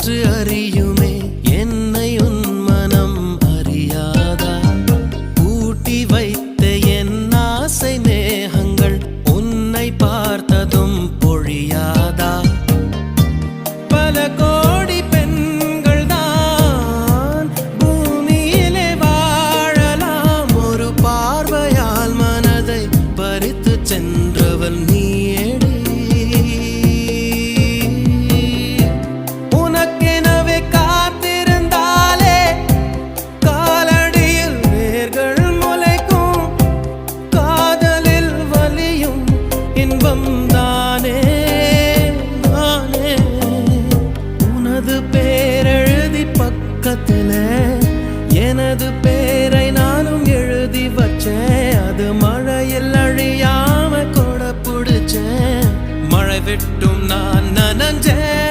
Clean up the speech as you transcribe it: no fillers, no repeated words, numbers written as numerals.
காற்று அறியுமே என்னை உன் மனம் அறியாதா கூட்டி வைத்த என் ஆசை மேகங்கள் உன்னை பார்த்ததும் பொழியாதா பல கோடி பெண்கள் தான் பூமியிலே வாழலாம் ஒரு பார்வையால் மனதை பறித்து சென்றவள் நீயேடி உனக்கெனவே காத்திருந்தாலே காலடியில் வேர்கள் முளைக்கும் காதலில் வலியும் இன்பம் தானே தானே உனது பேரெழுதி பக்கத்துல எனது பேரை நானும் எழுதி வச்சேன் அது மழையில் அழியாம கொடை பிடிச்சேன் மழை விட்டும் நான் நனஞ்சேன்